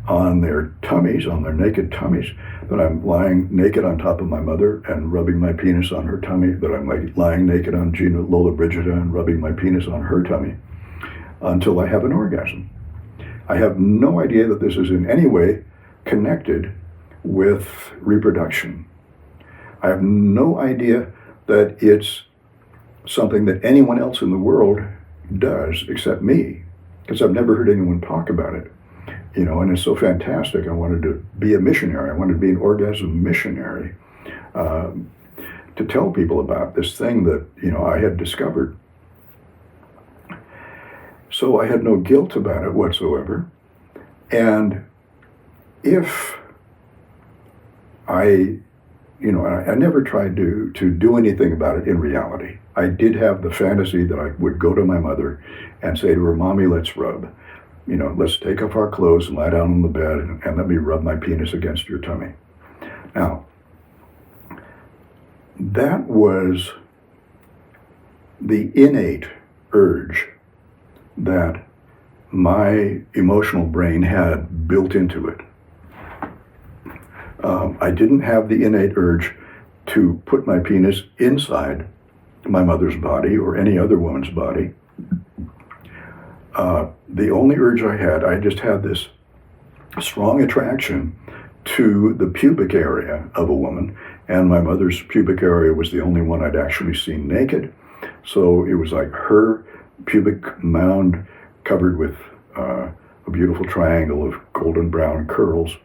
on their tummies, on their naked tummies, that I'm lying naked on top of my mother and rubbing my penis on her tummy, that I'm lying naked on Gina Lollobrigida and rubbing my penis on her tummy until I have an orgasm. I have no idea that this is in any way connected with reproduction. I have no idea that it's something that anyone else in the world does except me, because I've never heard anyone talk about it. And it's so fantastic. I wanted to be a missionary. I wanted to be an orgasm missionary, to tell people about this thing that, I had discovered. So I had no guilt about it whatsoever. And if I never tried to do anything about it in reality. I did have the fantasy that I would go to my mother and say to her, "Mommy, let's rub. Let's take off our clothes and lie down on the bed and let me rub my penis against your tummy." Now, that was the innate urge that my emotional brain had built into it. I didn't have the innate urge to put my penis inside my mother's body or any other woman's body. The only urge I just had this strong attraction to the pubic area of a woman, and my mother's pubic area was the only one I'd actually seen naked. So it was like her pubic mound covered with a beautiful triangle of golden brown curls.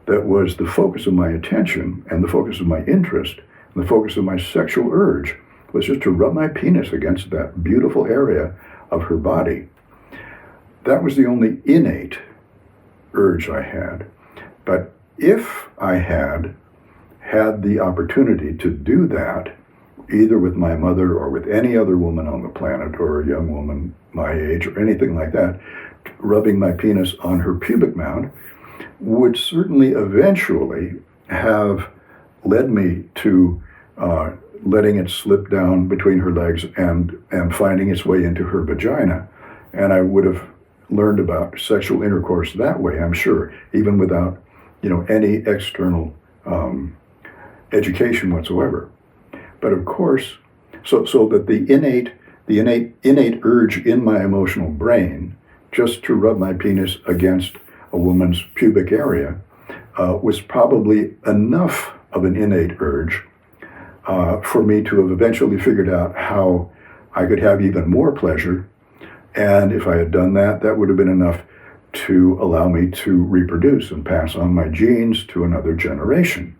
That was the focus of my attention and the focus of my interest and the focus of my sexual urge, was just to rub my penis against that beautiful area of her body. That was the only innate urge I had. But if I had the opportunity to do that, either with my mother or with any other woman on the planet, or a young woman my age or anything like that, rubbing my penis on her pubic mound would certainly eventually have led me to letting it slip down between her legs and finding its way into her vagina. And I would have learned about sexual intercourse that way, I'm sure, even without, any external education whatsoever. But of course, so that the innate urge in my emotional brain just to rub my penis against a woman's pubic area was probably enough of an innate urge for me to have eventually figured out how I could have even more pleasure. And if I had done that, that would have been enough to allow me to reproduce and pass on my genes to another generation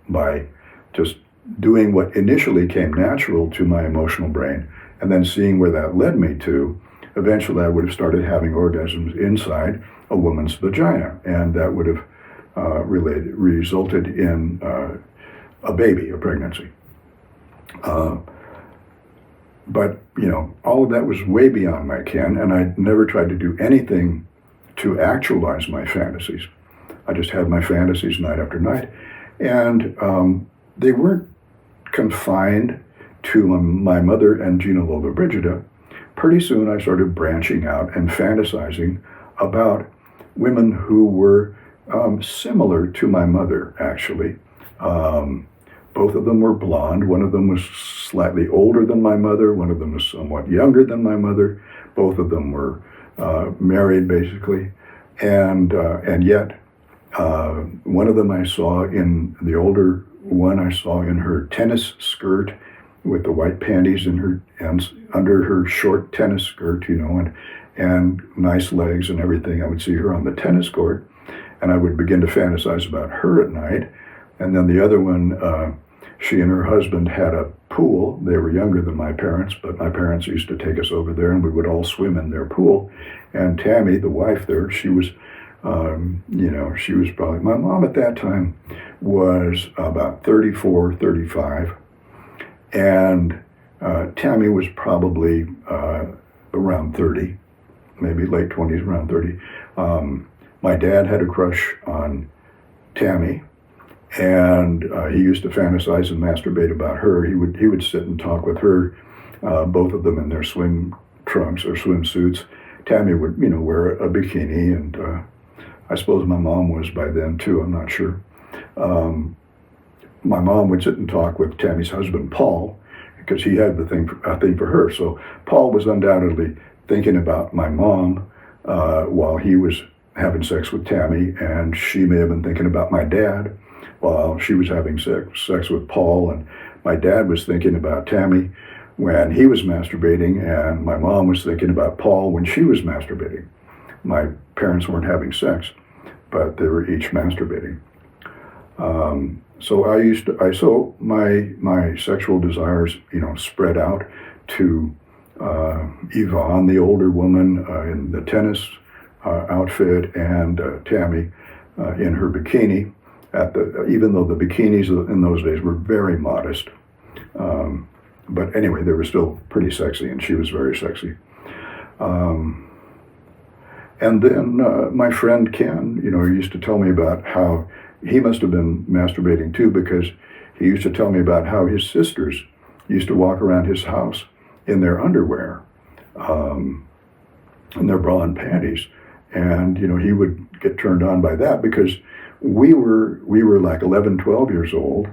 by just doing what initially came natural to my emotional brain and then seeing where that led me to. Eventually, I would have started having orgasms inside a woman's vagina, and that would have resulted in a baby, a pregnancy. But, all of that was way beyond my ken, and I never tried to do anything to actualize my fantasies. I just had my fantasies night after night, and they weren't confined to my mother and Gina Lola Brigida. Pretty soon I started branching out and fantasizing about women who were similar to my mother, actually. Both of them were blonde. One of them was slightly older than my mother. One of them was somewhat younger than my mother. Both of them were married, basically. And yet, one of them I saw in the older one, I saw in her tennis skirt with the white panties in her and under her short tennis skirt, and nice legs and everything. I would see her on the tennis court, and I would begin to fantasize about her at night. And then the other one, she and her husband had a pool. They were younger than my parents, but my parents used to take us over there, and we would all swim in their pool. And Tammy, the wife there, she was probably, my mom at that time was about 34, 35. And Tammy was probably around 30, maybe late 20s, around 30. My dad had a crush on Tammy, and he used to fantasize and masturbate about her. He would sit and talk with her, both of them in their swim trunks or swimsuits. Tammy would, wear a bikini, and I suppose my mom was by then too, I'm not sure. My mom would sit and talk with Tammy's husband, Paul, because he had a thing for her. So Paul was undoubtedly thinking about my mom while he was having sex with Tammy, and she may have been thinking about my dad while she was having sex with Paul, and my dad was thinking about Tammy when he was masturbating, and my mom was thinking about Paul when she was masturbating. My parents weren't having sex, but they were each masturbating. So my sexual desires, spread out to Yvonne, the older woman in the tennis outfit, and Tammy in her bikini. Even though the bikinis in those days were very modest, but anyway, they were still pretty sexy, and she was very sexy. And then my friend Ken, he used to tell me about how he must have been masturbating too, because he used to tell me about how his sisters used to walk around his house in their underwear, in their bra and panties. And, he would get turned on by that because we were like 11, 12 years old,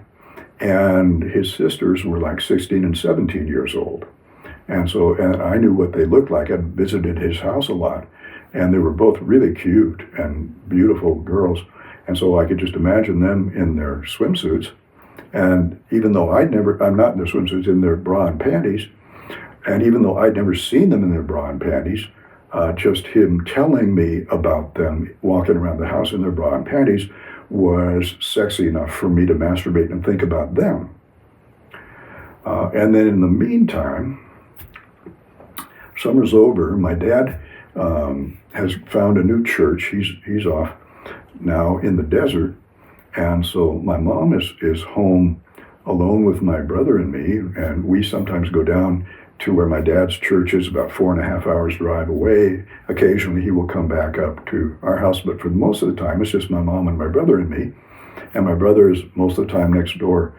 and his sisters were like 16 and 17 years old. And I knew what they looked like. I'd visited his house a lot, and they were both really cute and beautiful girls. And so I could just imagine them in their swimsuits. And even though I'm not in their swimsuits, in their bra and panties, and even though I'd never seen them in their bra and panties, just him telling me about them walking around the house in their bra and panties was sexy enough for me to masturbate and think about them. And then in the meantime, summer's over. My dad has found a new church. He's off now in the desert, and so my mom is home alone with my brother and me, and we sometimes go down to where my dad's church is, about 4.5 hours drive away. Occasionally he will come back up to our house, but for most of the time it's just my mom and my brother and me, and my brother is most of the time next door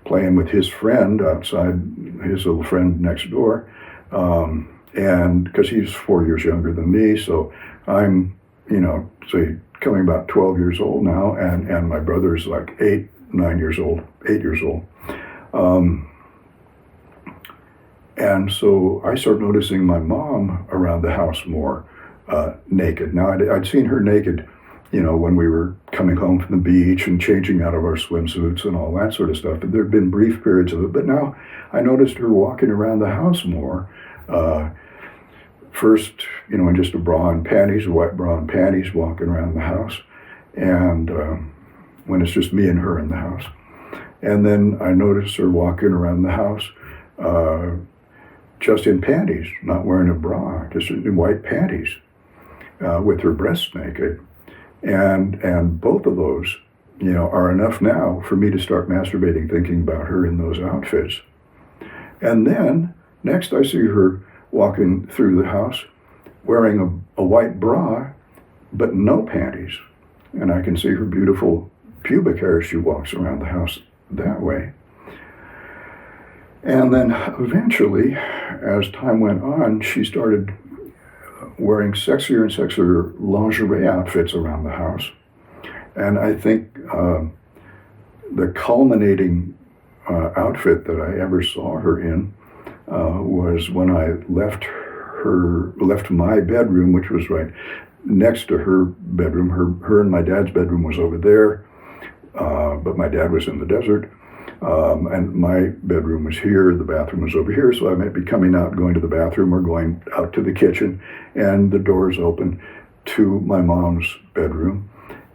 playing with his friend outside, his little friend next door, and because he's 4 years younger than me, so I'm, say, coming about 12 years old now, and my brother's like 8 years old. And so I started noticing my mom around the house more naked. Now, I'd seen her naked, when we were coming home from the beach and changing out of our swimsuits and all that sort of stuff. But there had been brief periods of it. But now I noticed her walking around the house more. First, in just a bra and panties, a white bra and panties, walking around the house. And when it's just me and her in the house. And then I noticed her walking around the house just in panties, not wearing a bra, just in white panties, with her breasts naked. And both of those, are enough now for me to start masturbating thinking about her in those outfits. And then, next I see her walking through the house wearing a white bra, but no panties. And I can see her beautiful pubic hair as she walks around the house that way. And then eventually, as time went on, she started wearing sexier and sexier lingerie outfits around the house. And I think the culminating outfit that I ever saw her in was when I left my bedroom, which was right next to her bedroom. Her and my dad's bedroom was over there, but my dad was in the desert. And my bedroom was here, the bathroom was over here, so I might be coming out, going to the bathroom or going out to the kitchen, and the door's open to my mom's bedroom,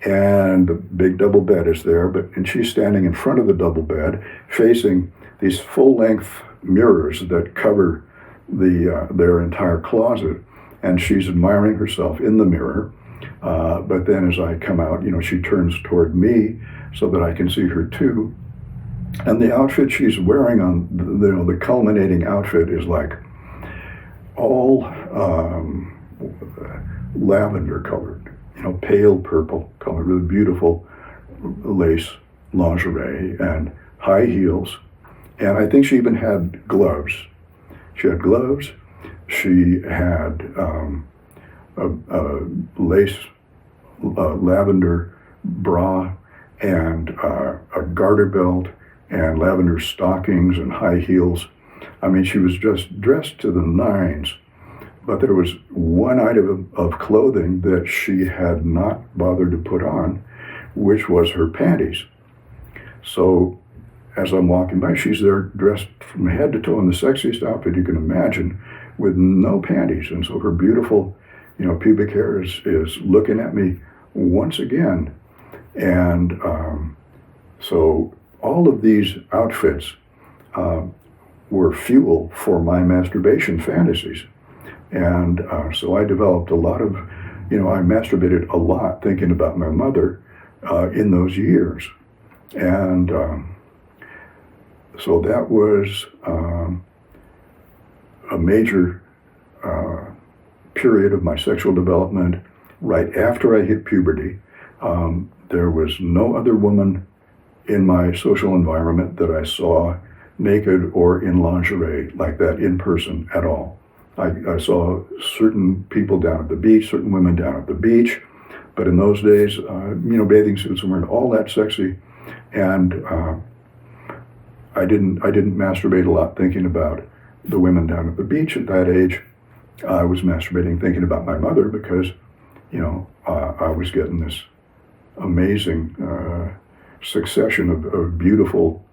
and the big double bed is there, and she's standing in front of the double bed, facing these full-length mirrors that cover their entire closet, and she's admiring herself in the mirror, but then as I come out, she turns toward me so that I can see her too. And the outfit she's wearing on, the culminating outfit is like all lavender colored, pale purple color, really beautiful lace lingerie and high heels. And I think she even had gloves. She had gloves. She had a lace lavender bra and a garter belt and lavender stockings and high heels. I mean, she was just dressed to the nines, but there was one item of clothing that she had not bothered to put on, which was her panties. So as I'm walking by, she's there dressed from head to toe in the sexiest outfit you can imagine with no panties. And so her beautiful, pubic hair is looking at me once again. And so all of these outfits were fuel for my masturbation fantasies. And so I developed a lot of, I masturbated a lot thinking about my mother in those years. And so that was a major period of my sexual development. Right after I hit puberty, there was no other woman in my social environment that I saw naked or in lingerie like that in person at all. I saw certain people down at the beach, certain women down at the beach, but in those days, bathing suits weren't all that sexy, and I didn't masturbate a lot thinking about the women down at the beach at that age. I was masturbating thinking about my mother because, I was getting this amazing succession of beautiful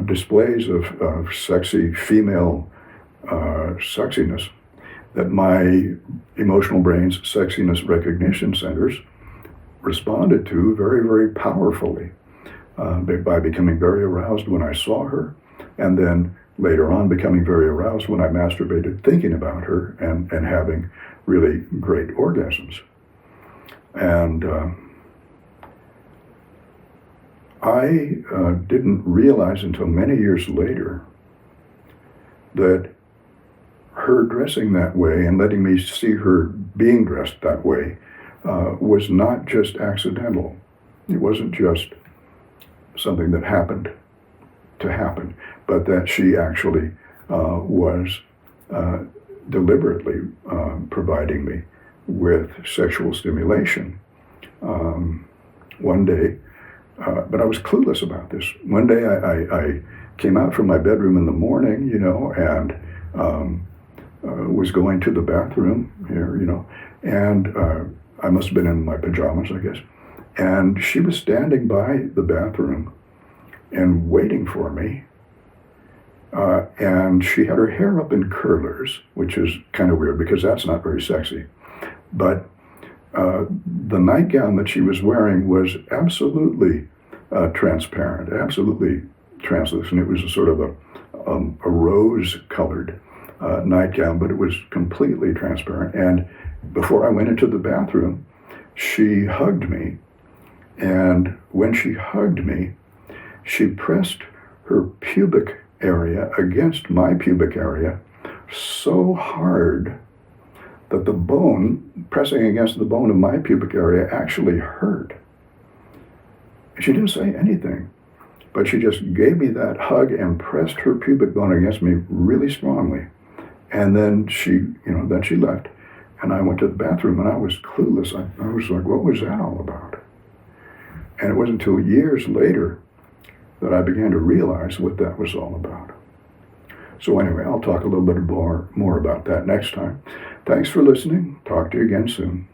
displays of sexy female sexiness that my emotional brain's sexiness recognition centers responded to very, very powerfully by becoming very aroused when I saw her, and then later on becoming very aroused when I masturbated thinking about her and having really great orgasms. And I didn't realize until many years later that her dressing that way and letting me see her being dressed that way was not just accidental. It wasn't just something that happened to happen, but that she actually was deliberately providing me with sexual stimulation. One day, but I was clueless about this. One day I came out from my bedroom in the morning, and was going to the bathroom here, and I must have been in my pajamas, I guess. And she was standing by the bathroom and waiting for me. And she had her hair up in curlers, which is kind of weird because that's not very sexy. But the nightgown that she was wearing was absolutely transparent, absolutely translucent. It was a sort of a rose-colored nightgown, but it was completely transparent. And before I went into the bathroom, she hugged me. And when she hugged me, she pressed her pubic area against my pubic area so hard that the bone, pressing against the bone of my pubic area, actually hurt. She didn't say anything, but she just gave me that hug and pressed her pubic bone against me really strongly. And then she left, and I went to the bathroom, and I was clueless. I was like, what was that all about? And it wasn't until years later that I began to realize what that was all about. So anyway, I'll talk a little bit more about that next time. Thanks for listening. Talk to you again soon.